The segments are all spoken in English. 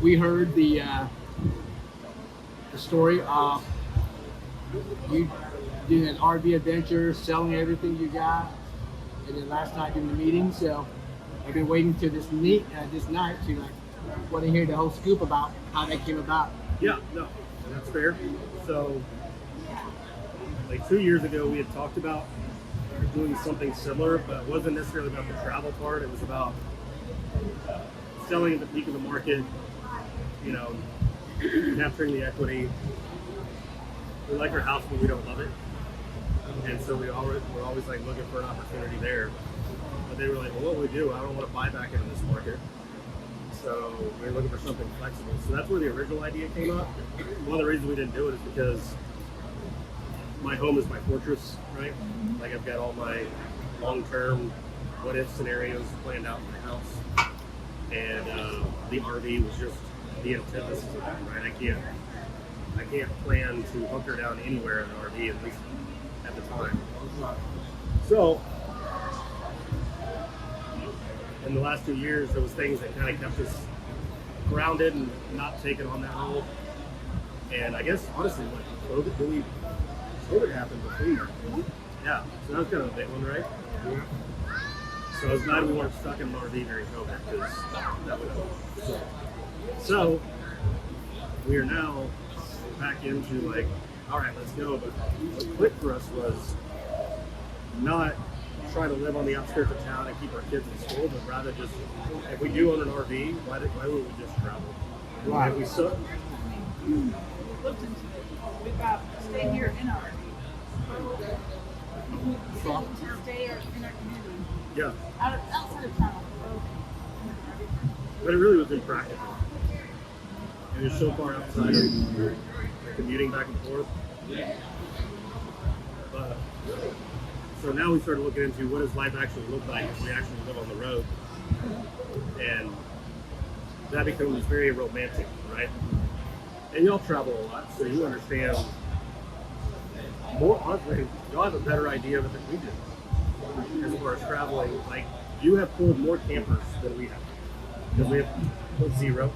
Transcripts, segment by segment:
we heard the story of you doing an RV adventure, selling everything you got, and then last night doing the meeting. So I've been waiting to this night to want to hear the whole scoop about how that came about. Yeah, no, that's fair. So, like 2 years ago, we had talked about doing something similar, but it wasn't necessarily about the travel part. It was about selling at the peak of the market, you know, capturing the equity. We like our house, but we don't love it. And so we're always like looking for an opportunity there. But they were like, well, what would we do? I don't want to buy back into this market. So we were looking for something flexible. So that's where the original idea came up. One of the reasons we didn't do it is because my home is my fortress, right? Like I've got all my long-term what-if scenarios planned out in my house. And the RV was just the antithesis of that, right? I can't plan to hunker down anywhere in an RV, at least at the time. So, in the last 2 years, there was things that kind of kept us grounded and not taking on that role. And I guess, honestly, like COVID happened before. Yeah, so that was kind of a big one, right? Yeah. So I was glad we weren't stuck in an RV during COVID, because that would have. So, we are now back into like, all right, let's go. But what clicked for us was not try to live on the outskirts of town and keep our kids in school, but rather just, if we do own an RV, why would we just travel? Right. If we so, We looked into it. We've got stay here in our stay in our community. yeah, Outside of town. but it really was impractical. It was so far outside of commuting back and forth. But, so now we started looking into what does life actually look like if we actually live on the road. And that becomes very romantic, right? And y'all travel a lot, so you understand more. Honestly, y'all have a better idea of it than we do as far as traveling. Like, you have pulled more campers than we have, because we have pulled zero.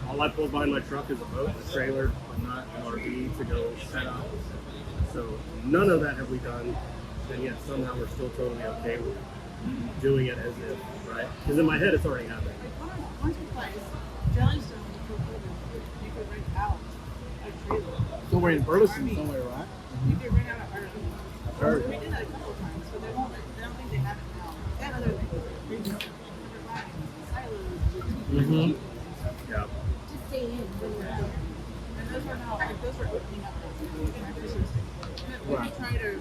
All I pulled behind my truck is a boat, a trailer, but not an RV to go set up. So none of that have we done, and yet somehow we're still totally okay with doing it as if, right? Because in my head, it's already happening. Once or twice, Jellystone, you could rent out a trailer. Somewhere in Burleson, somewhere, right? You could rent out an RV. Sure. We did that a couple of times, so they don't think they have it now. And other things. Silos. Yeah. Just stay in when you're out. And those are now, like, those are opening up. We Right. try to,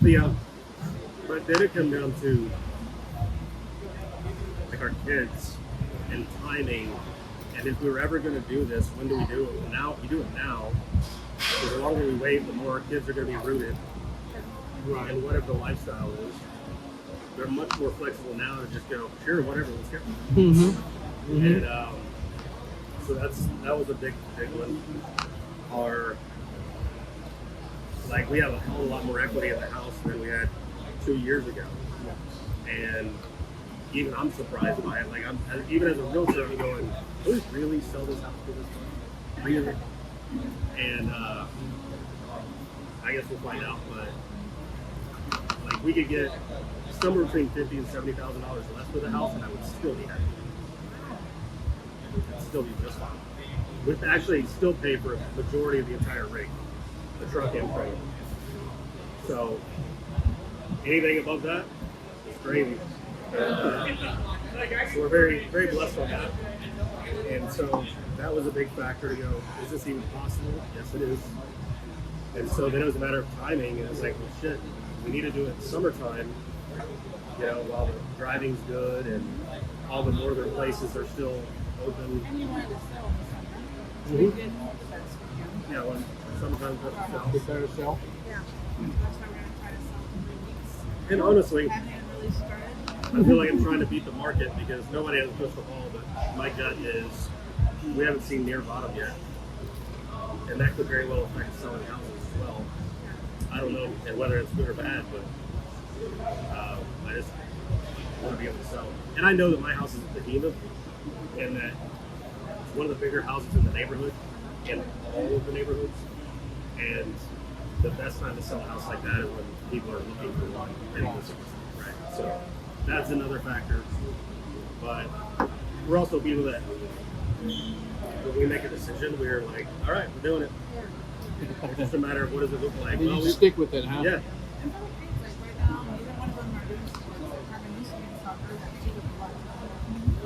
But yeah, but then it comes down to like our kids and timing, and if we were ever going to do this, when do we do it? Now, we do it now, because the longer we wait, the more our kids are going to be rooted Right. in whatever the lifestyle is. They're much more flexible now to just go, sure, whatever, let's go. Mm-hmm. And so that was a big one. Like, we have a whole lot more equity in the house than we had 2 years ago, and even I'm surprised by it. Like, even as a realtor, I'm going, "Do we really sell this house for this much? Really?" And I guess we'll find out. But like, we could get somewhere between $50,000 and $70,000 less for the house, and I would still be happy. I'd still be just fine. We'd actually still pay for a majority of the entire rig, the truck and frame. So anything above that is gravy. So we're very, very blessed on that. And so that was a big factor to go, is this even possible? Yes, it is. And so then it was a matter of timing, and it's like, well, shit, we need to do it in summertime, you know, while the driving's good and all the northern places are still open. and you wanted to sell Mhm. something. We did the best we can. Yeah, when sometimes that's the Get better self. Yeah. That's why we're going to try to sell in 3 weeks. And honestly, Haven't really started. I feel like I'm trying to beat the market because nobody has a crystal ball, but my gut is we haven't seen near bottom yet. And that could very well affect selling houses as well. I don't know and whether it's good or bad, but want to be able to sell. And I know that my house is a behemoth, and that it's one of the bigger houses in the neighborhood, in all of the neighborhoods. And the best time to sell a house like that is when people are looking for one. Right. So that's another factor. But we're also people that when we make a decision, we're like, all right, we're doing it. It's just a matter of what does it look like. And you just stick with it, huh? Yeah. And some things, like right now, neither one of them are doing sports. Like Carmen used to be in soccer, that she was a lot of time.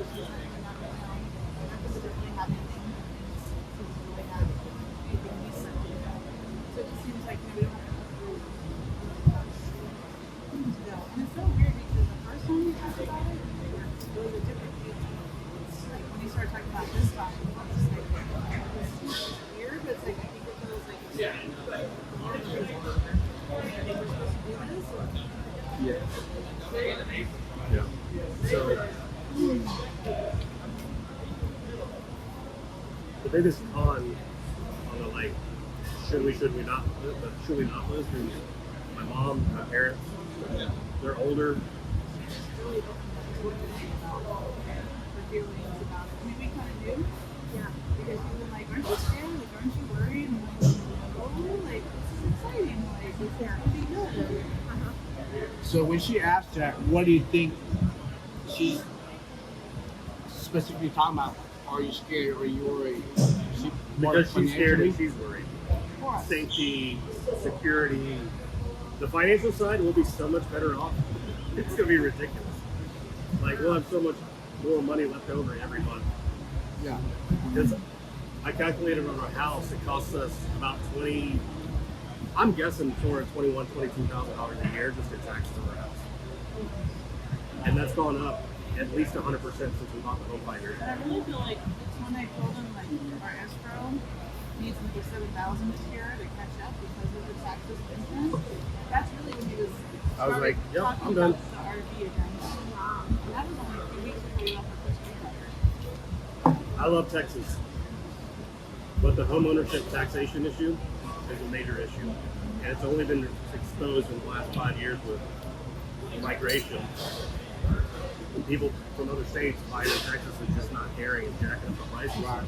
She's not even not right now. Not because they really have anything. She doesn't really have anything decent. So it just seems like maybe we don't have to go. And it's so weird because the first time we talked about it, it was a different feeling. Like when you start talking about this topic, it's just like, it's weird, but it's like, I think it feels like it's Yeah. Yeah. So the biggest con on the like, should we not list is my mom, my parents. They're older. Really open up to about her feelings about it. I mean, we kind of do. Yeah. Because she's been like, aren't you scared? Like, aren't you worried? And I'm like, oh, like, this is exciting. Like, it's going to be good. So when she asked that, what do you think she's specifically talking about? Are you scared or are you worried? She more Because she's scared financially? and she's worried. Of course. Safety, security. The financial side will be so much better off. It's going to be ridiculous. Like, we'll have so much more money left over every month. Yeah. Because I calculated on our house, it costs us about I'm guessing $22,000 a year just in taxes on our house. And that's gone up at least 100% since we bought the home 5 years But I ago. really feel like it's when I told them, like, our escrow needs another $7,000 this year to catch up because of the taxes and insurance. That's really when he was I was like, yep, talking I'm done. about the RV again. And that was only a few weeks before we left our first week. I love Texas. But the home ownership taxation issue is a major issue. And it's only been exposed in the last 5 years with migration. People from other states buying in Texas and just not caring and jacking up the prices. Right.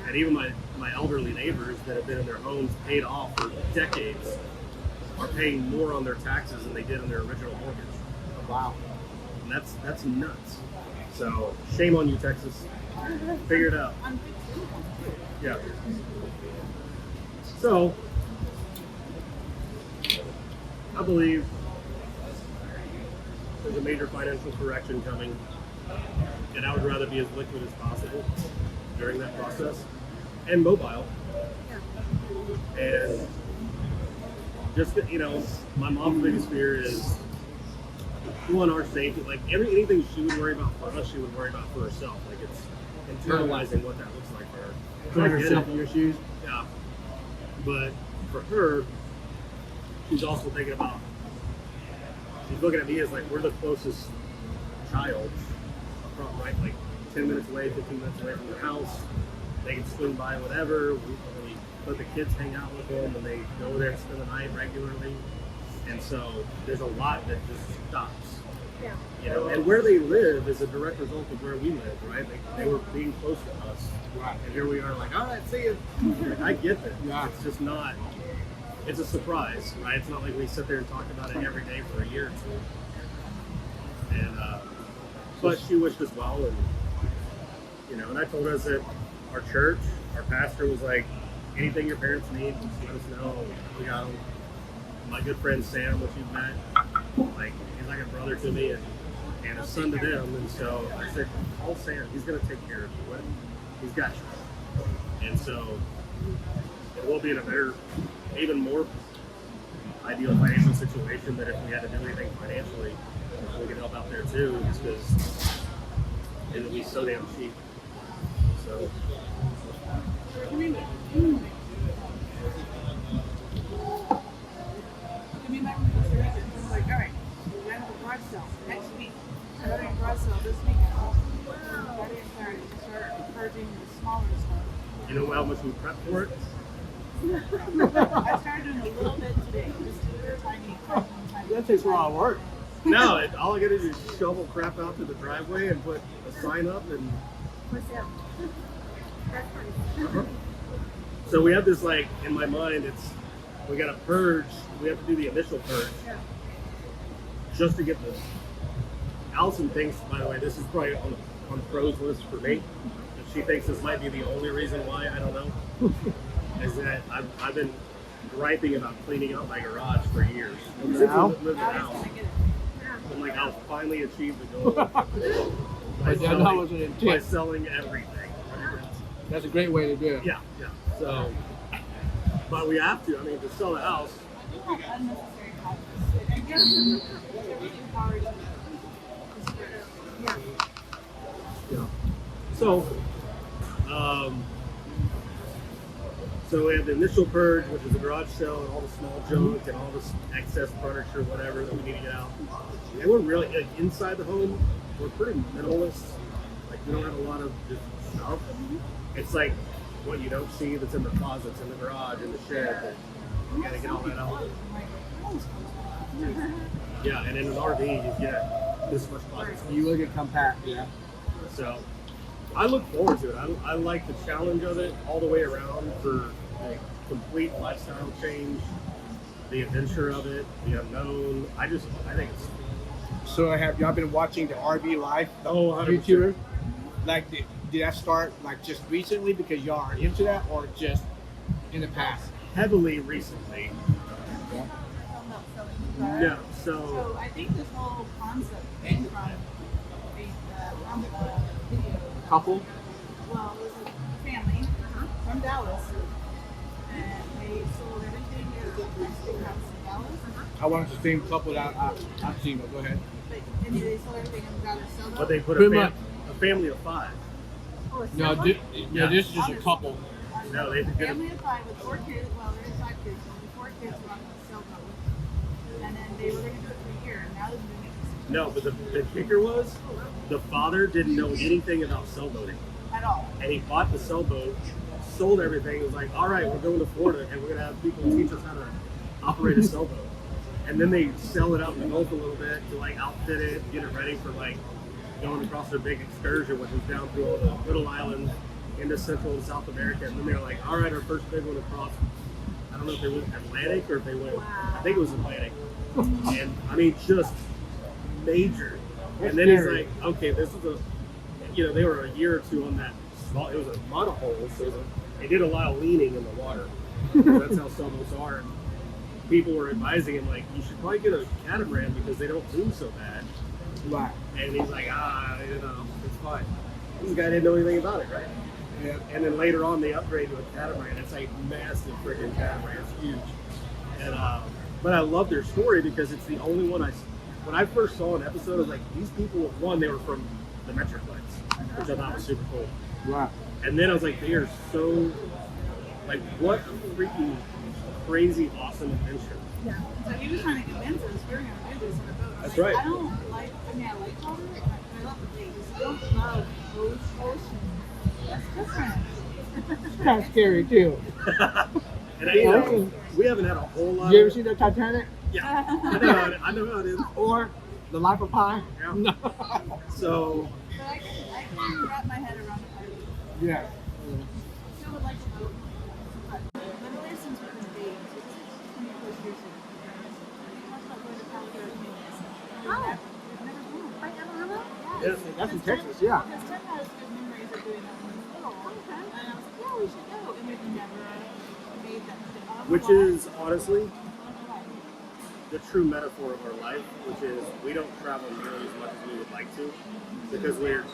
And even my elderly neighbors that have been in their homes paid off for decades are paying more on their taxes than they did on their original mortgage. Wow. And that's nuts. So shame on you, Texas. Figure it out. I'm 15. Yeah. So I believe there's a major financial correction coming, and I would rather be as liquid as possible during that process and mobile. And just, my mom's biggest fear is one, our safety. Like anything she would worry about for us, she would worry about for herself. Like it's internalizing what that looks like for her. Put I get yourself it. in your shoes. Yeah. But for her, she's also thinking about, she's looking at me as like, we're the closest child, right? Like 10 minutes away, 15 minutes away from their house. They can swing by whatever. We let the kids hang out with them and they go there and spend the night regularly. And so there's a lot that just stops. Yeah. And where they live is a direct result of where we live, right? They were being close to us. Right. And here we are like, all right, see you. I get that. Yeah. It's just not, it's a surprise, right? It's not like we sit there and talk about it every day for a year or two. And, but she wished us well. And, and I told us that our church, our pastor was like, anything your parents need, just let us know. We got them. My good friend Sam, which you've met, like, he's like a brother to me and a son to them. And so I said, call Sam. He's going to take care of you. He's got you. And so it will be in a better, even more ideal financial situation that if we had to do anything financially, we could help out there too, just because it'll be so damn cheap. So. Coming back from Costa Rica, it was like, all right, we have a garage sale next week. I got a garage sale this weekend. Friday and Saturday to start purging the smaller stuff. You know how much we prep for it? I started doing a little bit today, just a tiny. That takes a lot of work. No, all I gotta do is shovel crap out to the driveway and put a sign up and. What's that? That's funny. Uh-huh. So we have this like in my mind. We got to purge. We have to do the initial purge Yeah. just to get this. Allison thinks, by the way, this is probably on the pros list for me. And she thinks this might be the only reason why. I don't know. Is that I've been griping about cleaning out my garage for years. Since we Now? moved in the Now he's house. gonna get it. I'm like, I'll finally achieve the goal But that was an by intent. selling everything. That's a great way to do it. Yeah. So, but we have to. I mean, to sell the house. I do have unnecessary costs. I guess they're really empowered. Yeah. Yeah. So, so we have the initial purge, which is the garage sale and all the small junk and all this excess furniture, whatever that we need to get out. And we're really like, inside the home. We're pretty minimalist. Like we don't have a lot of just stuff. It's like what you don't see that's in the closets, in the garage, in the shed. You gotta get all that out. Yeah, and in an RV, you get this much closet space. You look at compact, yeah. So I look forward to it. I like the challenge of it all the way around for a complete lifestyle change, the adventure of it, the unknown. I think it's So have y'all been watching the RV Life 100%. YouTuber? Like, did that start like just recently because y'all are into that, or just in the past? heavily recently. No, So I think this whole concept came from a video. Couple? Well, it was a family from Dallas, and they sold everything. They had a big house in Dallas, I wanted the same couple that I've seen, but go ahead. but they sold everything and got it sold. but they put Pretty much. a family of 5. No, Yeah. this is just a couple. No, they did family of 5 with 4 kids. Well, there's 5 kids. Only 4 kids were on the sailboat, and then they were going to do it for a year. And now they're doing it No, but the kicker was the father didn't know anything about sailboating. at all. And he bought the sailboat, sold everything. He was like, all right, we're going to Florida and we're going to have people teach us how to operate a sailboat. And then they sell it out in the Gulf a little bit to like outfit it, get it ready for like going across their big excursion, which was down through all the little islands into Central and South America. And then they were like, all right, our first big one across, I don't know if they went Atlantic or if they went, I think it was Atlantic. And I mean, just major. And then he's like, okay, this is they were a year or 2 on that small, it was a monohull, so they did a lot of leaning in the water. That's how sailboats are. And people were advising him, like, you should probably get a catamaran because they don't lean so bad. Right. And he's like, it's fine. This guy didn't know anything about it, right? Yeah. And then later on, they upgrade to a catamaran. It's a massive freaking catamaran. It's huge. And but I love their story because it's the only one when I first saw an episode, I was like, these people, one, they were from the Metroplex, which I thought was super cool. Right. And then I was like, they are so, like, what a freaking crazy, awesome adventure. Yeah. So he was trying to convince us we're going to do this in a boat. I'm That's like, right. I like water, but I love the lakes. I don't love ocean. That's different. It's kind of scary too. And we haven't had a whole lot You ever of, seen the Titanic? yeah, I know how it is. Or The Life of Pi? Yeah. No. So, But I can wrap my head around it. Yeah. I still would like to vote. But literally since we've been dating, so this is 20 plus years ago. We talked about going to Palo Alto. We've never been. Right, Alabama? yeah. That's in Texas, yeah. Because Tim has good memories of doing that when he was little. And I was like, yeah, we should go. And we've never made that. Which is honestly the true metaphor of our life, which is we don't travel nearly as much as we would like to because we're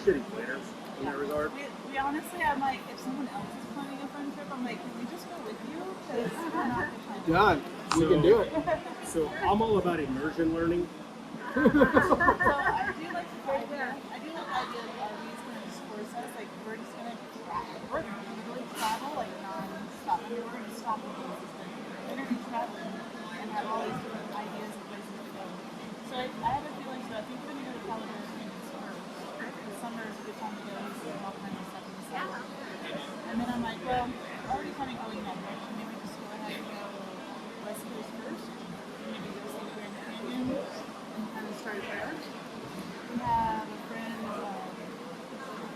shitty planners in that regard. We honestly, I'm like, if someone else is planning a fun trip, I'm like, can we just go with you? Because we're not the plan. Done. We So- can do it. So I'm all about immersion learning. So I do like the idea. I do like the idea of RVs going to just force us. Like we're just going to travel. We're going to literally travel like non-stop. I mean, we're going to stop in places, but we're going to be traveling and have all these different ideas and places to go. So I have a feeling. So I think we're going to go to California in the summer. The summer is a good time to go. See all kinds of stuff in the summer. And then I'm like, well, we're already kind of going that direction. Maybe just go ahead and go West Coast first. Maybe go see Grand Canyon. And started prayer. We have a friend,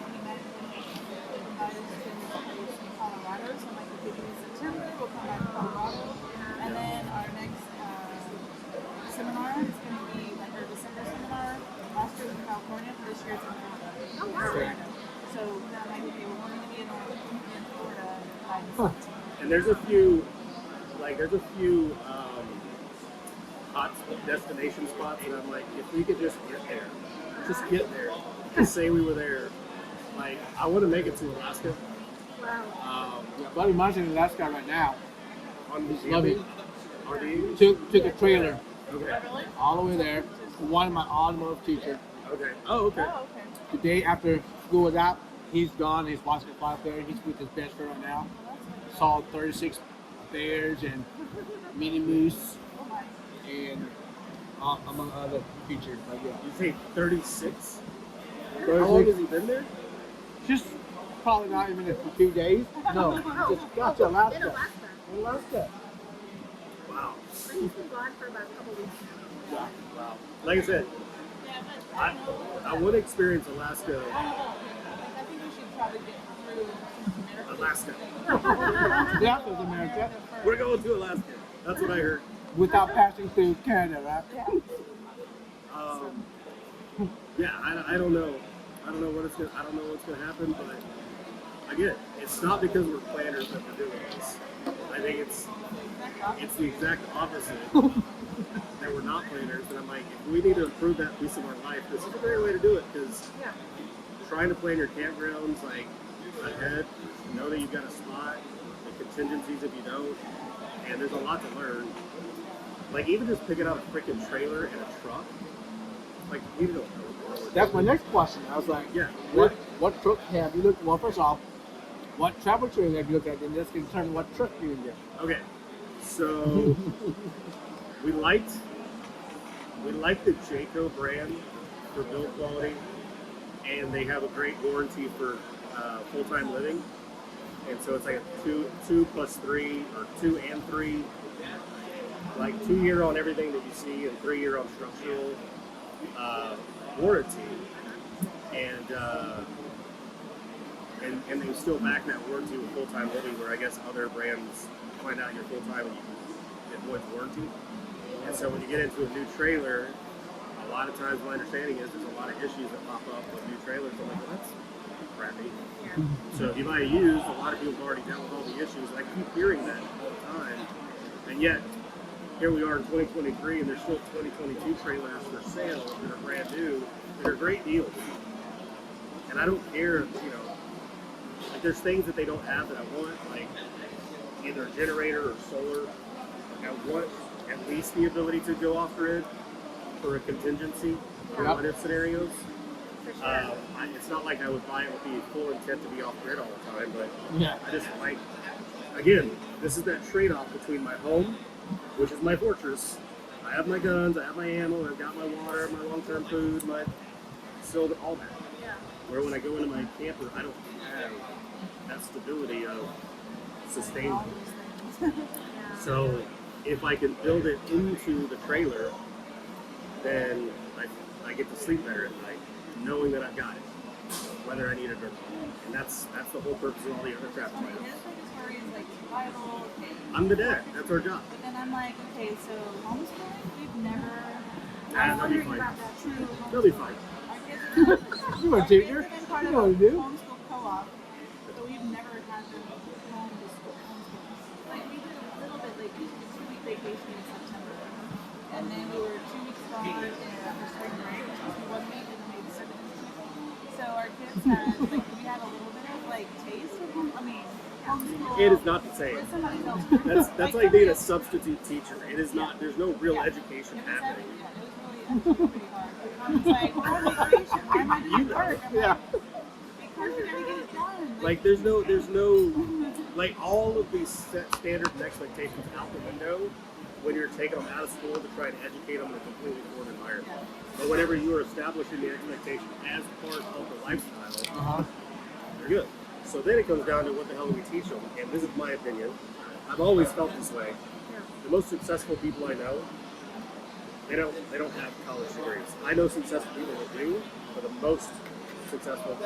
he met invited us to his place in Colorado, so I'm like, okay, in September, we'll come back to Colorado. And then our next seminar is going to be like our December seminar. Last year was in California, but this year it's in Colorado. So I'm like, okay, we're going to be in Florida by December. And there's a few hot destination spots, and I'm like, if we could just get there, just say we were there. Like, I want to make it to Alaska. Wow. Yeah, buddy mine's in Alaska right now. On Just love it. RV? Took a trailer Okay. all the way there. One of my automotive teacher. Okay. Oh, okay. Oh, okay. The day after school was out, he's gone. He's watching the fly up there. He's with his best friend right now. Saw 36 bears and mini moose Oh my. and among other features. But yeah, You say 36? How 36. long has he been there? Just probably not even a few days. No, just got to In Alaska. Alaska. Alaska. Wow. But he's been gone for about a couple weeks now. Yeah. Wow. Like I said, Yeah, but I don't know. I would experience Alaska. I don't know. I think we should probably get through America. Alaska. That was America. We're going to Alaska. That's what I heard. Without passing through Canada, right? Yeah. Yeah, I don't know. I don't know what's gonna happen, but again, it's not because we're planners that we're doing this. I think it's the exact opposite that we're not planners. And I'm like, if we need to improve that piece of our life, this is a great way to do it, because Yeah. trying to plan your campgrounds like ahead, know that you've got a spot, the contingencies if you don't, and there's a lot to learn. Like even just picking out a freaking trailer and a truck, like you don't know. That's my next question. I was like, Yeah. what truck have you looked? Well, first off, what travel trailer have you looked at? And that's going to determine what truck you can get. Okay, so we liked the Jayco brand for build quality, and they have a great warranty for full-time living. And so it's like a 2 plus 3 or 2 and 3, like 2 year on everything that you see and 3 year on structural warranty. And they still back that warranty with full-time living, where I guess other brands find out you're full-time and you avoid warranty. And so when you get into a new trailer, a lot of times my understanding is there's a lot of issues that pop up with new trailers. I'm like, well, that's crappy. So if you buy a used, a lot of people have already dealt with all the issues. And I keep hearing that all the time. And yet, here we are in 2023, and there's still 2022 trailers for sale that are brand new, that are great deals. And I don't care, like there's things that they don't have that I want, like either a generator or solar. I want at least the ability to go off grid for a contingency for Yep. what if scenarios. For sure. It's not like I would buy it with the full intent to be off grid all the time, but Yeah. I just like, again, this is that trade-off between my home, which is my fortress. I have my guns, I have my ammo, I've got my water, my long-term food, my still all that. Yeah. Where when I go into my camper, I don't have that stability of sustainment. Yeah. So if I can build it into the trailer, then I get to sleep better at night, knowing that I've got it, whether I need it or not. And that's the whole purpose of all the other traffic I mean, items. his biggest worry is like survival. Okay. I'm the dad. That's our job. But then I'm like, okay, so homeschooling, we've never. Nah, I'm they'll be wondering fine. about that true. They'll be fine. Our kids are You were a teacher. They've been part You of know a what to do. homeschool co-op, but we've never had them home to school. Like we did a little bit, like we did a 2-week vacation in September, and then we were 2 weeks gone after spring break, which was 1 week, and then maybe 7 weeks. So our kids had, like, we had a little bit of like taste of home. I mean, homeschool. It is not the same. with somebody else. That's like being a substitute teacher. It is not. There's no real Yeah. education It was happening. yeah, it was really pretty hard. I was like, we're on vacation. Why am I doing work? I'm Yeah. like, because you gotta get it done. Like there's no like all of these set standards and expectations out the window when you're taking them out of school to try and educate them in a completely foreign environment. But whenever you are establishing the expectation as part of the lifestyle, Uh-huh. they're good. So then it comes down to what the hell do we teach them? And this is my opinion. I've always felt this way. The most successful people I know they don't have college degrees. I know successful people that do, but the most successful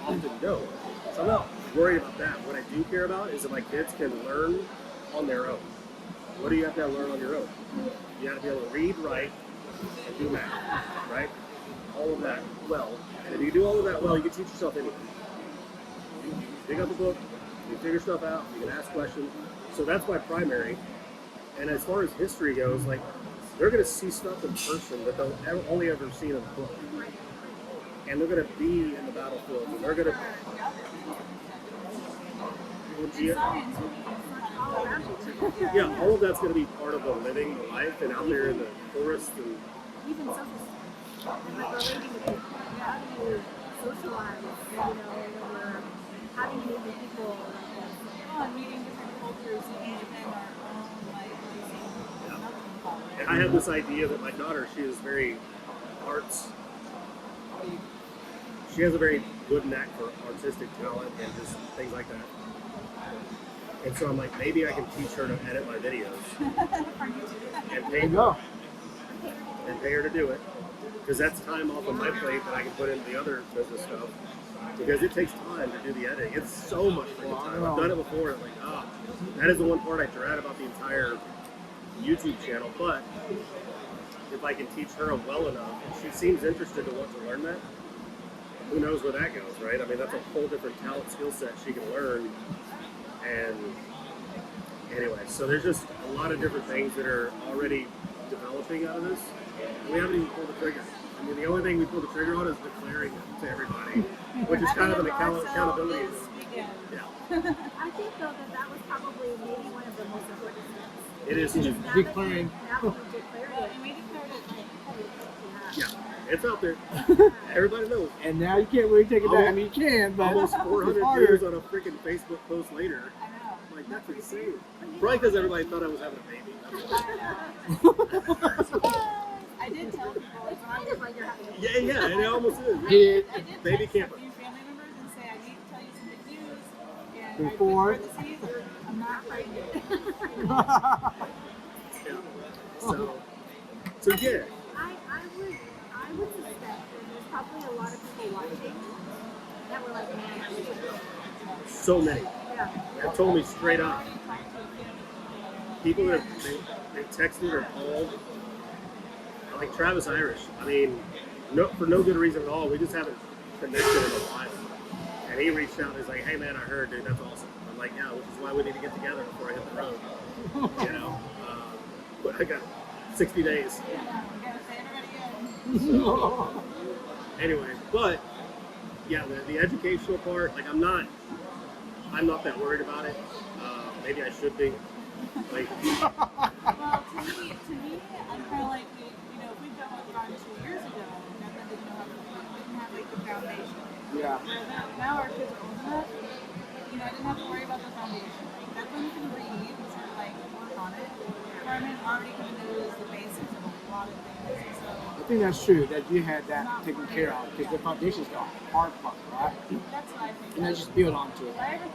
often don't. So I'm not worried about that. What I do care about is that my kids can learn on their own. What do you have to learn on your own? You have to be able to read, write, and do math, right? All of that well. And if you do all of that well, you can teach yourself anything. You pick up a book, you figure stuff out, you can ask questions. So that's my primary. And as far as history goes, like, they're going to see stuff in person that they'll only ever see in a book. And they're going to be in the battlefield, and they're going to... Yeah, all of that's going to be part of the living life and out there in the forest. And Even social stuff. And like relating to people. How do you socialize? You know, when you're having to meet with people like this. Oh, and meeting different cultures and within our own like And I have this idea that my daughter, she is very arts. She has a very good knack for artistic talent and just things like that. And so I'm like, maybe I can teach her to edit my videos and There you go. pay her to do it, because that's time off of my plate that I can put into the other business stuff. Because it takes time to do the editing. It's so much freaking time. I've done it before. And I'm like, that is the one part I dread about the entire YouTube channel. But if I can teach her well enough, and she seems interested to want to learn that, who knows where that goes, right? I mean, that's a whole different talent skill set she can learn. And anyway, so there's just a lot of different things that are already developing out of this. And we haven't even pulled the trigger. I mean, the only thing we pulled the trigger on is declaring it to everybody, which is kind of an accountability. Yeah. Yeah, I think though that was probably maybe one of the most important steps. it is. Just Now declaring. that you declared it. And we declared it like Yeah, it's out there. Everybody knows. And now you can't really take it back. I mean, you can, but Almost it's 400 harder. views on a freaking Facebook post later. I know. Like, that's insane. Probably because everybody thought I was having a baby. I did tell people It's kind of like you're having a Yeah, and it almost is. Did I did Baby text camper. a few family members and say I need to tell you some good news. And Before? I put parentheses, I'm not pregnant. Yeah. So yeah. I would suspect that there's probably a lot of people watching that were like, man, I wish I could. So many. Yeah. They told me straight up. I already talked to a few people. People that they texted or called, like Travis Irish. I mean, for no good reason at all. We just haven't connected in a while. And he reached out and he's like, "Hey man, I heard, dude, that's awesome." I'm like, "Yeah, which is why we need to get together before I hit the road." You know, but I got 60 days. Yeah, we gotta say everybody again. Anyway, but yeah, the educational part, like I'm not that worried about it. Maybe I should be. Like, Well, to me, I'm kind of like, you know, if we've done what we've done 2 years ago, Devin didn't know how to do it, didn't have like the foundation. Yeah. Where now our kids are old enough, you know, I didn't have to worry about the foundation. Like, Declan can read, so like, work on it. Carmen already kind of knows the basics of a lot of things, so I think that's true that you had that taken care of because the foundation's the hard part, right? that's what I think. And then just build onto it. I never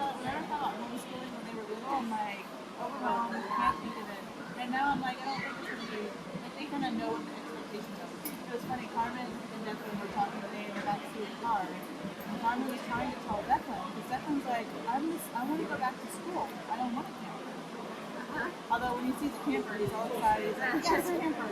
thought homeschooling when they were little, I'm like, overwhelmed, can't think of it. And now I'm like, I don't think it's going to be, like, they kind of know what the expectations are. It was funny, Carmen and Declan were talking today in the backseat of the car, and Carmen was trying to tell Declan, because Declan's like, I want to go back to school. I don't want a camper. Although when he sees a camper, he's all excited. He's like, yes, camper.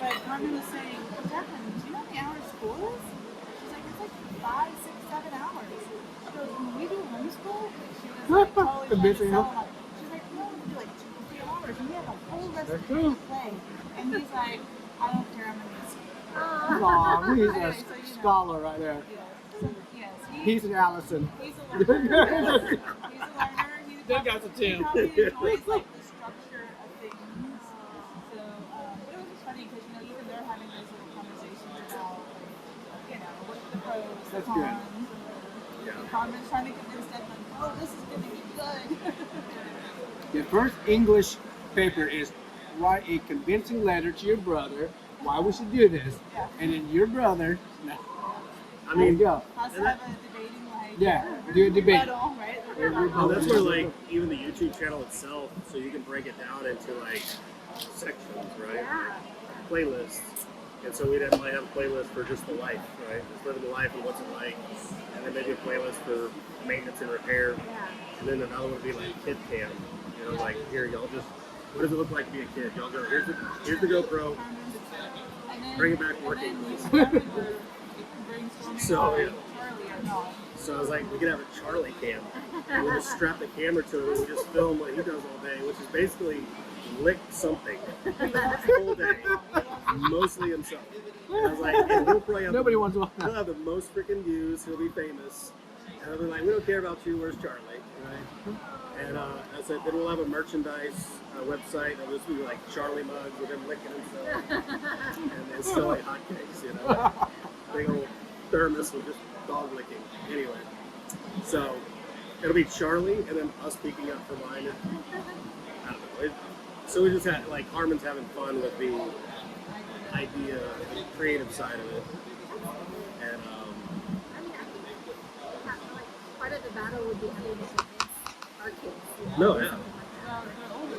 But Carmen was saying, Declan, do you know how many hours school is? She's like, it's like 5, 6, 7 hours. She goes, when we do homeschool, she was like, totally trying to Convincing sell him. him. She's like, we only do like 2 or 3 hours, and we have a whole rest of That's the day true. to play. And he's like, I don't care, I'm gonna miss you. Aw, he's Anyway, a so you know. scholar right there. Yeah. So, yes, He's an Allison. he's a learner. He's a learner. That guy's a 10. He probably enjoys like the structure of things. So, but it was just funny because, you know, even they're having those little conversations about, like, you know, what's the pros, the That's cons. good. And Carmen's trying to convince Declan, oh, this is going to be good. The first English paper is write a convincing letter to your brother why we should do this. Yeah. And then your brother, I there you mean, go. Has to have a debating, like, Yeah, do a debate. rebuttal, right? well, that's where like even the YouTube channel itself, so you can break it down into like sections, right? Yeah. playlists. And so we might have a playlist for just the life, right? Just living the life and what's it like. And then maybe a playlist for maintenance and repair. And then another one would be like kid cam. You know, like, here, y'all just, what does it look like to be a kid? Y'all go, here's the GoPro. Bring it back working. So, yeah. So I was like, we could have a Charlie cam. And we'll just strap the camera to it and we just film what he does all day, which is basically lick something the whole day. Mostly himself. And I was like, and he'll probably have Nobody wants to watch he'll have the most freaking views, he'll be famous. And I'll be like, we don't care about you, where's Charlie? Right? And I said, then we'll have a merchandise website. It'll just be like Charlie mugs with him licking himself. And then still like hotcakes, you know. Big old thermos with just dog licking. Anyway, so it'll be Charlie and then us peeking up for mine. I don't know. So we just had, like, Harmon's having fun with the idea, the creative side of it. And, I mean, I think like part of the battle would be having to convince our kids. You know, no, yeah. Well, they're older.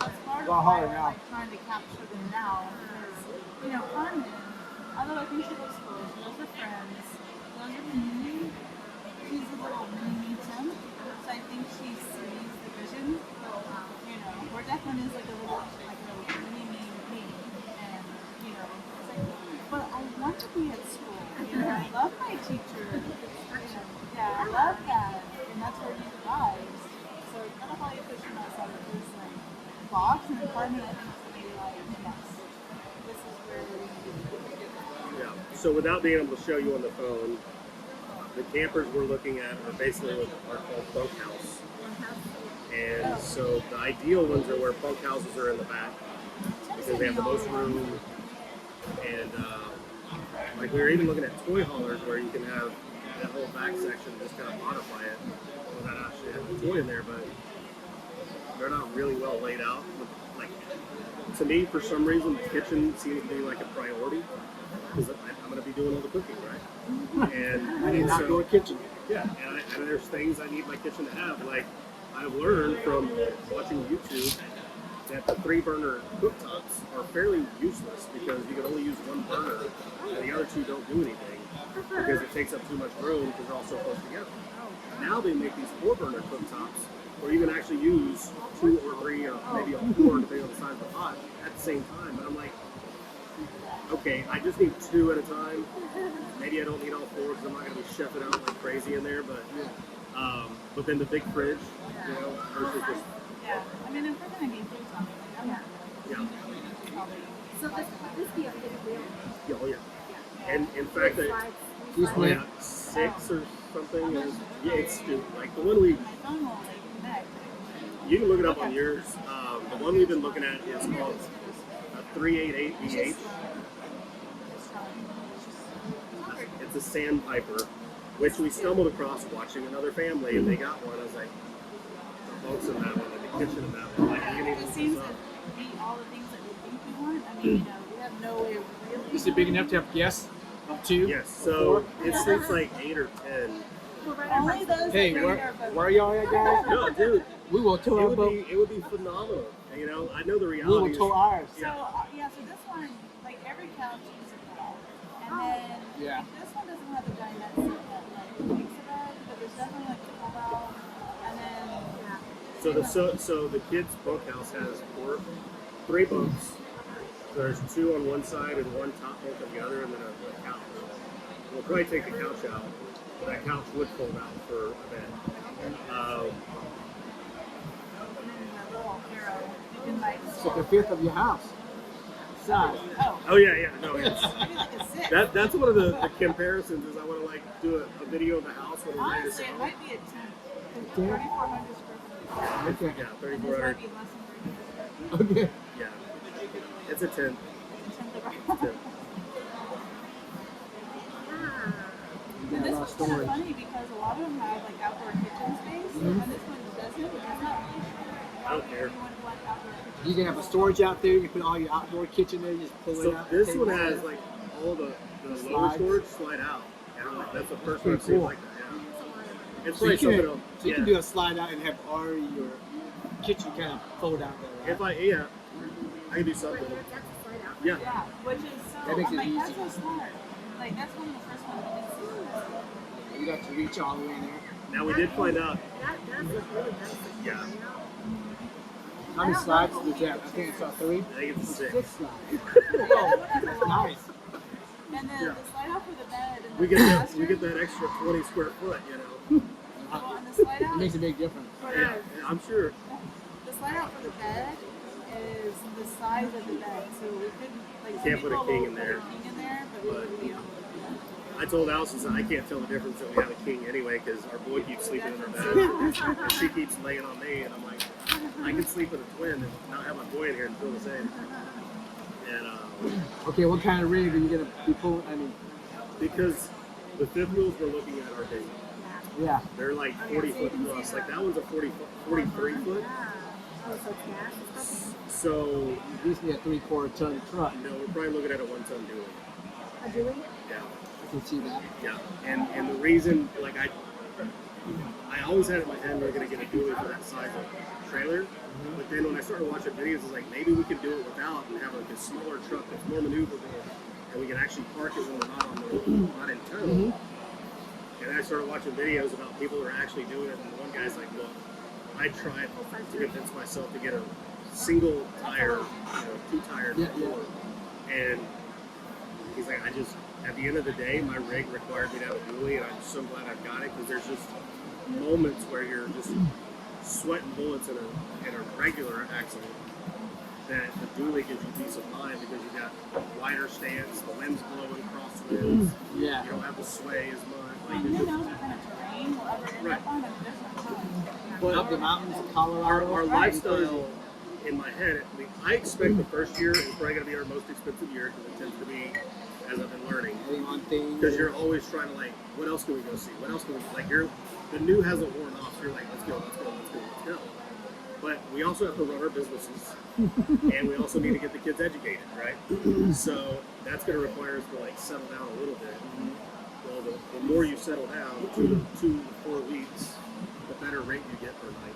That's part of Well, why harder we're now. like trying to capture them now. Because, you know, Carmen, although I think she looks cool, she loves her friends, she loves her community, she's a little mini Tim. So I think she sees the vision. You know, we're definitely like a little, like a mini me. And, you know, it's like, but I want to be at school. You know, I love my teacher. Yeah, I love that. And that's where he thrives. So it's kind of how you push him outside of this like box and apartment. I think to be like, yes, this is where we need to be. Yeah. So without being able to show you on the phone, the campers we're looking at are basically what are called bunkhouse. And so the ideal ones are where bunkhouses are in the back because they have the most room. And like we were even looking at toy haulers where you can have that whole back section and just kind of modify it without actually having a toy in there, but they're not really well laid out. Like, to me, for some reason, the kitchen seems to be like a priority because I'm going to be doing all the cooking, right? And I need an outdoor kitchen. yeah, and there's things I need my kitchen to have. Like, I've learned from watching YouTube that the 3-burner cooktops are fairly useless because you can only use one burner and the other two don't do anything because it takes up too much room because they're all so close together. Now they make these 4-burner cooktops where you can actually use 2 or 3 or maybe a 4 depending on the size of the pot at the same time. And I'm like, okay, I just need 2 at a time. Maybe I don't need all 4 because I'm not going to be chefing out like crazy in there. But then the big fridge, you know, versus this. Yeah, I mean, if we're gonna be food something, I'm not Yeah. probably. So this be a big deal. Yeah, oh yeah. And in fact, This way. yeah, 6 or something. Yeah, it's stupid. Like the one My phone won't like connect. you can look it up on yours. The one we've been looking at is called 388VH. It's a sandpiper, which we stumbled across watching another family, and they got one. I was like, the bunks in that one, and the kitchen in that one. Like, you need to It look seems this to up. be all the things that we think we want. I mean, you know, we have no way of really. Is it big enough to have guests? Up to? Yes, so it sleeps like 8 or 10. Only those Hey, that where, are but where are y'all at, guys? No, dude, We will tow our boat. it would be phenomenal. You know, I know the We reality will is. tow ours. So yeah, so this one, like every couch is a bed, and then Yeah. like, this one doesn't have a dinette set that like makes a bed, but there's definitely like a pull out, and then So the kids' bunkhouse has 3 bunks. There's 2 on one side and 1 top bunk on the other, and then a couch. We'll probably take the couch out, but that couch would fold out for a bed. and then the little arrow, you can like. It's like a fifth of your house. Size. Oh yeah, no, it's Maybe like a 6. that's one of the comparisons. Is I want to like do a video of the house when we're ready to Honestly, sell. it might be a 10. 3,400 square feet. Okay. Yeah, This 3,400. might be less than 300 square feet. Okay. Yeah, it's a 10. It's a 10th of our. 10. And this one's kind of funny because a lot of them have like outdoor kitchen space, and this one doesn't. It's not. I don't care. You want like outdoor kitchen. You can have a storage out there. You can put all your outdoor kitchen there. You just pull it So out. this take one it has out. like all the lower Slides. storage slide out. And like, that's the first one I've Pretty seen cool. like that. Yeah. It's So you like something can, else. so you can do a slide out and have already your kitchen kind of fold out there, right? If I can do something. Yeah. Yeah, which is so. That makes I'm it like, that's easy. so smart. Like that's one of the first ones I did see. You got to reach all the way in there. Now we did find out. That does look really nice. Yeah. You know? How many slides was that? I think I saw 3. I think it's 6. 6 slides. Yeah, that one has a lot. Nice. And then Yeah. the slide out for the bed. And We the get that. master, We get that extra 20 square foot. You know. well, and the slide It out. makes a big difference. Yeah. I'm sure. The slide out for the bed is the size of the bed, so we couldn't like. Can't put a people king will in put a there. king in there, but we wouldn't be able to do I told Allison I can't tell the difference that we have a king anyway because our boy keeps sleeping in her bed and she keeps laying on me, and I'm like, I can sleep with a twin and not have my boy in here and feel the same. And Okay, what kind of rig are you gonna be pulling? I mean, because the fifth wheels we're looking at are big. yeah. They're like 40 foot plus. Like that one's a 43 foot. Yeah. Oh, so it's gas or something? So These need a 3/4 ton truck. no, we're probably looking at a 1 ton dually. A doing? Yeah. I can see that. Yeah, and the reason, like I always had it in my head we we're gonna get a dually for that size of trailer, but then when I started watching videos, it's like maybe we could do it without and have like a smaller truck that's more maneuverable, and we can actually park it when we're not in town. And I started watching videos about people who are actually doing it, and one guy's like, look, I tried to convince myself to get a single tire, 2-tire Yeah, Ford, and he's like, at the end of the day, my rig required me to have a dually, and I'm so glad I've got it because there's just moments where you're just sweating bullets in a regular axle that the dually gives you peace of mind because you got wider stance, the wind's blowing crosswinds, Yeah. you don't have to sway as much. it. And who knows what kind of terrain we'll ever end up on at different times. But Up the mountains of Colorado. our lifestyle in my head, I expect the first year is probably going to be our most expensive year because it tends to be, as I've been learning, Adding on things. because you're always trying to like, what else can we go see? What else can we like? The new hasn't worn off, so you're like, let's go, let's go, let's go, let's go. But we also have to run our businesses, and we also need to get the kids educated, right? So that's going to require us to like settle down a little bit. Well, the more you settle down, 2 to 4 weeks, the better rate you get per night.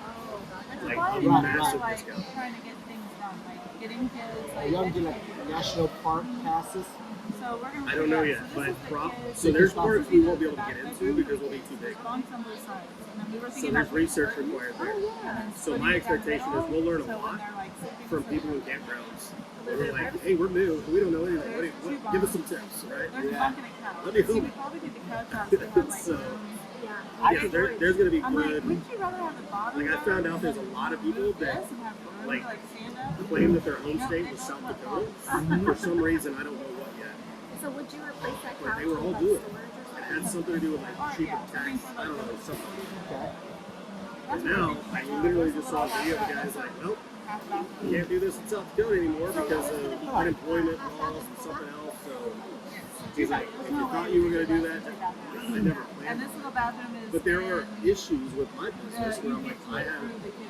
Oh, God. That's Like, why a we massive like discount. trying to get things done, like getting kids. Are y'all getting educated. like national park passes? So we're gonna. I don't know figure yet, out- but this is the kids. so there's parts we won't be able to The get back into bedroom, because we'll be too big. bunks on both sides. And then we were So thinking there's about research curtains, required there. and then So splitting my it down expectation middle, is we'll learn a so when lot they're, like, sleeping from people in campgrounds. We're like, hey, we're new. We don't know anything. Give us some tips, right? There's Yeah. bunk and a couch. Let me See, we hoop. probably did the couch house. They have like So- rooms. Yeah. Yeah, there's going to be I'm like, good. wouldn't you rather have the bottom? Like I down found out there's a and lot of people move that this and have room like, to, stand up? claim that their home No, state they was don't South want Dakota. bunks. For some reason, I don't know what yet. So would you replace that But couch they were all with like doing it. storage or It something? had something to do with like Or, cheaper yeah, something tax. for, I don't know, something. Okay. That's And now, what I they do. literally There's just a saw a little video of half guys like, nope, half bathroom. can't do this in South Dakota anymore because of unemployment laws and something else. So he's like, if you thought you were going to do that, I never And planned. this little bathroom is. But there are in issues with my business where I'm like,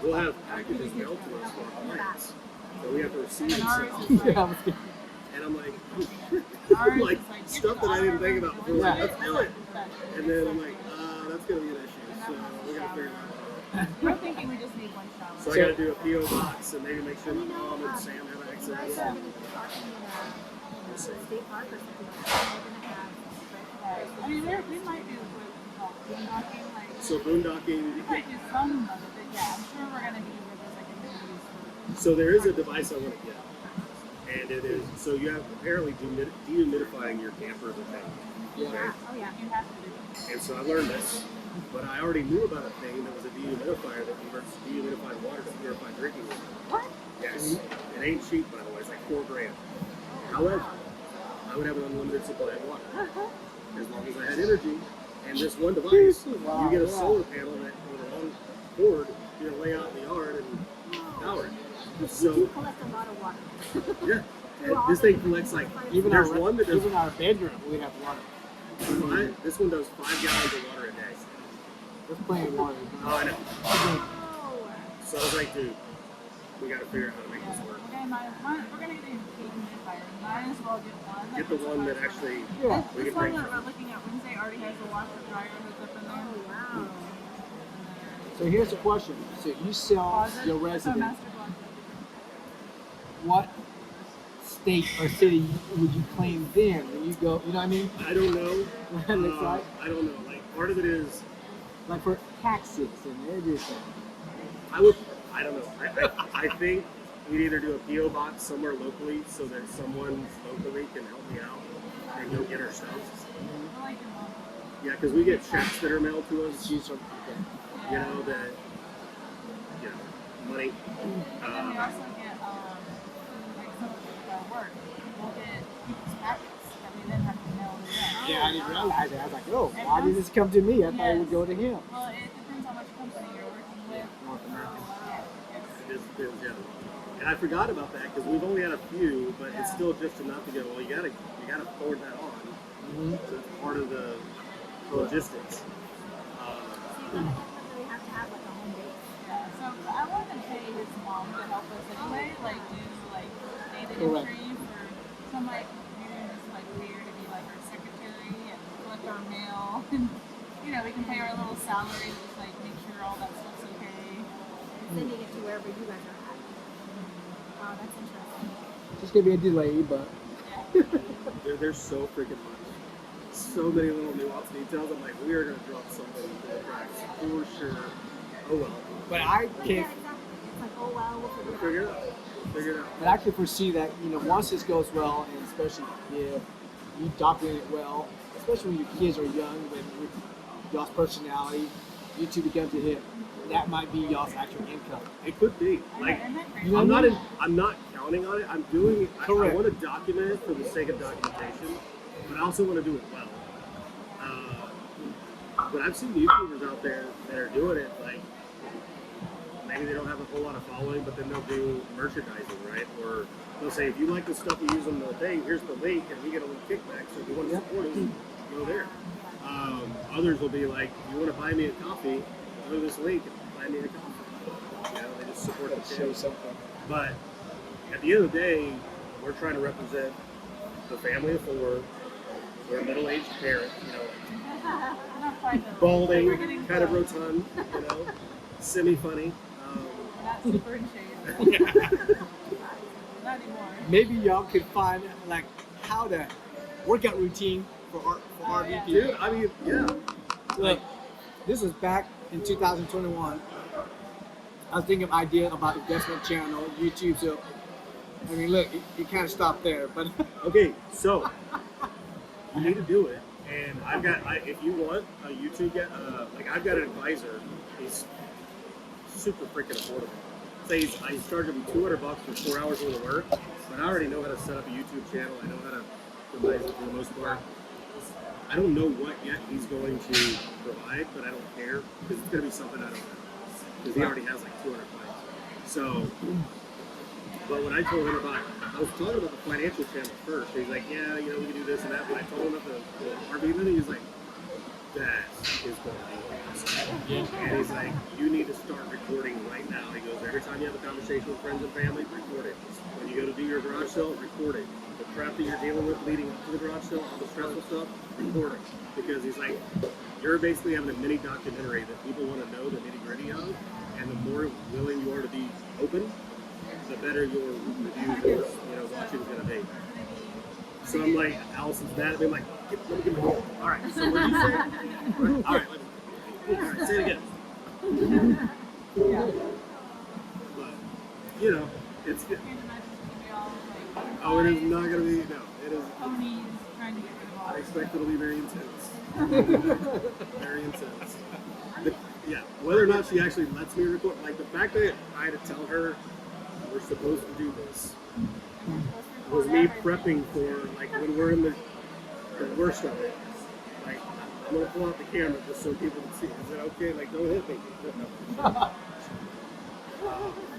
we'll have packages mailed to us for our clients that we have to receive and And ours sell. is Yeah, I was kidding. And I'm like, Ours like is like stuff that I didn't think about before. Like, let's do it. But And then I'm like, that's going to be an issue. So we got to figure that out. we're thinking we just need one shower. So I got to do a PO box and maybe make sure my mom and Sam have You guys are access. going to be parking in a state park or something like that. You're going to have. I mean, we might do boondocking, like So boondocking. we might do some of it, but yeah, I'm sure we're gonna need where there's like a community So there is a device I want to get, and it is so you have apparently dehumidifying your camper is a thing. Yeah. Oh yeah. You have to do it. And so I learned this, but I already knew about a thing that was a dehumidifier that converts dehumidified water to purified drinking water. What? Yes, it ain't cheap by the way. It's like $4,000. However, I would have an unlimited supply of water as long as I had energy. And this one device, you get a solar panel that with a long cord, you can lay out in the yard and power it. You So collect a lot of water. yeah, and this thing collects like Even there's our, one that does even our bedroom, we have water. this one does 5 gallons of water a day. There's plenty of water. Oh, I know. Oh. So I was like, dude, we got to figure out how to make this work. Okay, we're gonna get a dehumidifier. Might as well get one. Get the one that actually Yeah. we This can one bring that from. we're looking at Wednesday already has a washer dryer hooked up in there. Oh wow. So here's the question. So you sell Closet, your it's a resident. master closet. What state or city would you claim then when you go? You know what I mean? I don't know. What it looks like. I don't know. Like part of it is Like for taxes and everything. I would. I don't know. I think we'd either do a PO box somewhere locally so that someone locally can help me out and go get our stuff. I like your mom. Yeah, because we get checks that are mailed to us. She's from You know that. You know, money. And then we also get, like some of our work, we'll get people's packets that we then have to mail to them. Yeah, I didn't realize that. I was like, oh, why did this come to me? I thought it would go to him. Well, it depends on which company you're working with. North American. It just depends, yeah. And I forgot about that because we've only had a few, but it's still just enough to go. Well, you gotta forward that on. Mm-hmm. So it's part of the logistics. So you really have to have like a home base. Yeah, so I want to pay his mom to help us anyway, like do like data Correct. entry for some like maybe just like Lear to be like our secretary and collect our mail and you know we can pay our little salary to just like make sure all that stuff's okay. Sending it to wherever you guys are at. Wow, that's interesting. Just gonna be a delay, but There's so freaking much. So many little nuanced details. I'm like, we are gonna drop something in the cracks for sure. Oh well. but I Yeah, can't. exactly. It's like, oh well, we'll We'll figure it figure out. it out. Figure it out. But I can foresee that once this goes well, and especially if you document it well, especially when your kids are young, with y'all's personality, YouTube becomes a hit. That might be y'all's actual income. It could be. Like Isn't that crazy? You know I'm what I not mean? I'm not counting on it. I'm doing it. I Correct. want to document it for the sake of documentation, but I also want to do it well. But I've seen YouTubers out there that are doing it like maybe they don't have a whole lot of following, but then they'll do merchandising, right? Or they'll say, if you like the stuff we use on the thing, here's the link, and we get a little kickback. So if you want to support us, go there. Others will be like, if you want to buy me a coffee, go to this link and buy me a coffee. You know, they just support the Show channel. something. But at the end of the day, we're trying to represent the family of four. We're a middle-aged parent, We're not quite the- we're balding, getting kind of close. rotund, semi-funny. Not super in shape. Not anymore. Maybe y'all could find like how to workout routine for RV yeah. people. Dude, I mean, yeah. Look, this was back in 2021. I was thinking of idea about investment channel, YouTube. So, I mean, look, it kind of stopped there. But Okay, so you need to do it, and if you want a YouTube guy, like I've got an advisor. He's super freaking affordable. Say he's charging me $200 for 4 hours worth of work, but I already know how to set up a YouTube channel. I know how to provide it for the most part. I don't know what yet he's going to provide, but I don't care because it's going to be something I don't know because he already has like 200 clients. So. But when I told him about, I was talking about the financial channel first. He's like, yeah, we can do this and that. But I told him about the RV living. He's like, that is going to be awesome. yeah, And he's like, you need to start recording right now. He goes, every time you have a conversation with friends and family, record it. When you go to do your garage sale, record it. The crap that you're dealing with leading up to the garage sale, all the stressful stuff, record it. Because he's like, you're basically having a mini documentary that people want to know the nitty gritty of. And the more willing you are to be open, the better your reviews and watching is going to be. So I'm like, Allison's mad at me. I'm like, let me get my phone. All right, so what you say? All right, all right, say it again. Yeah. But, it's good. Can't imagine it's gonna be all like Oh, it is not going to be, no. It is, ponies trying to get rid of all I this. expect it'll be very intense. Very intense. Yeah, whether or not she actually lets me record, like the fact that I had to tell her we're supposed to do this was me prepping for like when we're in the worst of it. Like I'm gonna pull out the camera just so people can see. Is it okay? Like don't hit me.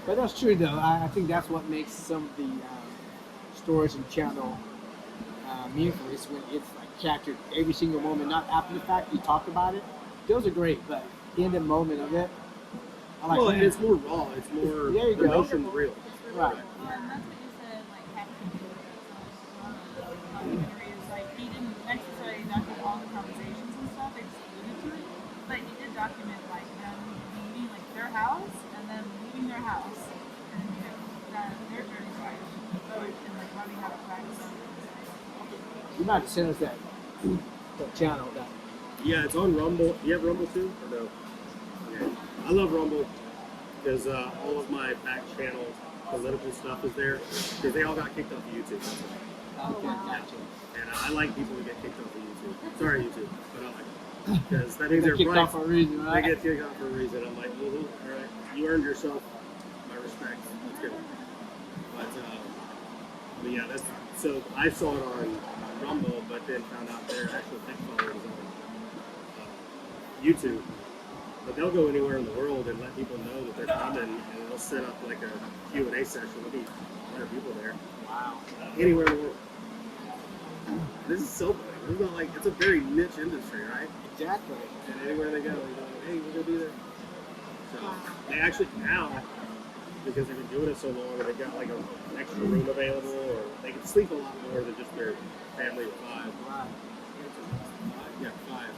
but that's true though. I think that's what makes some of the stories and channel meaningful. Is when it's like captured every single moment, not after the fact. You talk about it. Those are great, but in the moment of it, I like. Well, man, and it's more raw. It's more There you go. emotion real. right. Well, and that's what you said, like, having to do with documentary is like, he didn't necessarily document all the conversations and stuff, they just alluded to it, but he did document, like, them leaving, like, their house, and then leaving their house, and, kind of their journey started, and like learning how to practice on You might have to send us that channel. That Yeah, it's on Rumble. Do you have Rumble too? Or no? Okay. I love Rumble because all of my back channel political stuff is there because they all got kicked off of YouTube. That's why. okay, gotcha. And I like people who get kicked off of YouTube. Sorry, YouTube, but I like them because that means They're they're kicked right. off for a reason, They right? get kicked off for a reason. I'm like, all right, you earned yourself my respect. That's good. But yeah, that's so I saw it on Rumble, but then found out their actual tech followers on YouTube. But they'll go anywhere in the world and let people know that they're coming, and they'll set up like a Q&A session. There'll be 100 people there, Wow. anywhere in the world. This is so funny. It's not like it's a very niche industry, right? Exactly. And anywhere they go, they go, hey, we're gonna be there. So they actually now, because they've been doing it so long, they've got like an extra room available, or they can sleep a lot more than just their family of five. Right. Yeah, five.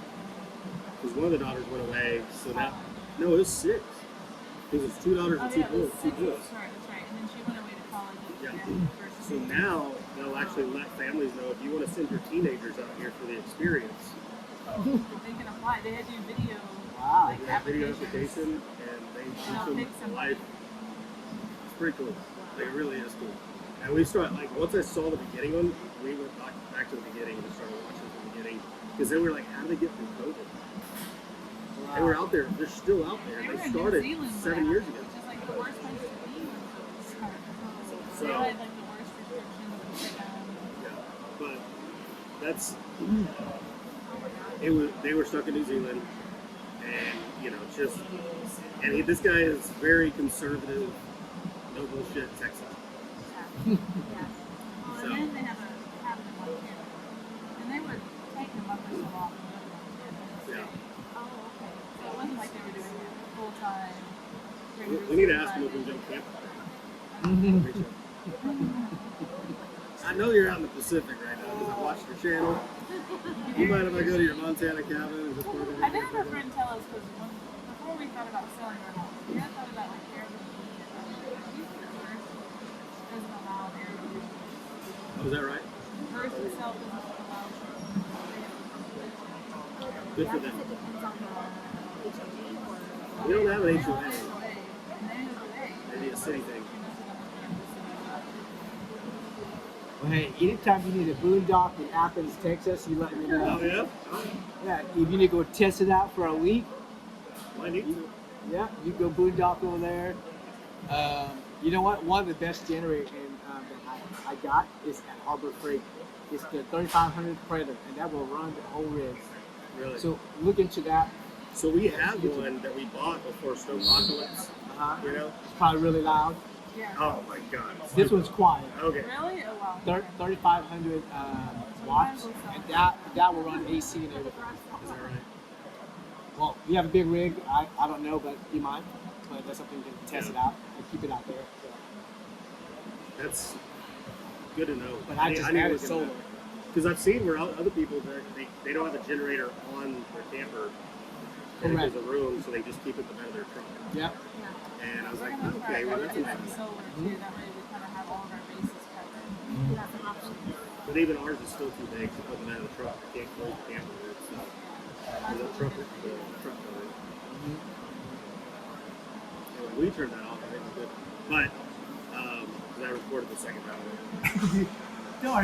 Because one of the daughters went away, so now, no, it was six. Because it's two daughters and Oh, two yeah, it was boys. 6. That's right. And then she went away to college. Yeah. Versus So now they'll actually let families know if you want to send your teenagers out here for the experience. they can apply. They had to do video. Wow. Like, They have video applications. application, and they I'll teach pick them somebody. life. It's pretty cool. Like, it really is cool. And we started, like, once I saw the beginning one, we went back to the beginning and just started watching from the beginning. Because they were like, how do they get through COVID? They were out there. They're still out there. They were They in started New Zealand 7 years ago. which is like the worst place to be. So- They had like the worst restrictions and shut down. Yeah. But that's it was. They were stuck in New Zealand, and just this guy is very conservative, no bullshit Texas. Well, So- and then they have a cabin in Montana. And they would take them up there so often. Yeah. Oh, okay. So it wasn't like they were doing it full time. We need to ask him if we can go camp. Reach out. I know you're out in the Pacific right now because I watched your channel. You mind if I go to your Montana cabin and just work I did have a friend tell us because before we thought about selling our house, we had thought about like Airbnb. Doesn't allow Airbnb. Oh, is that right? First itself doesn't allow. Good Yeah, for I guess them. it depends on the HOA or. We don't have an HOA. And then Maybe a city thing. Well, hey, anytime you need a boondock in Athens, Texas, you let me know. Oh yeah. Yeah, if you need to go test it out for a week, I need to. yeah, you go boondock over there. You know what? One of the best generators that I got is at Harbor Freight. It's the 3500 Predator, and that will run the whole rig. Really. So look into that. So we have one that we bought before Snowpocalypse. Uh-huh. It's probably really loud. Yeah. Oh my god. This one's quiet. Okay. Really? Oh wow. 3,500 watts, and that will run AC and everything. Is that right? Well, you have a big rig. I don't know, but you might. But that's something you can test it out and keep it out there. So. That's good to know. But I just added solar. Because I've seen where other people they don't have a generator on their camper. And Correct. there's a room, so they just keep it in the bed of their truck. Yep. And I was like, We're gonna try okay, well that. that's We nice. did some solar too. That way we kind of have all of our bases covered. That's an option. But even ours is still too big to put in the bed of the truck. I can't close the camper with it. So the truck cover. And when we turned that off, I think it was good. But because I recorded the second time. Don't worry.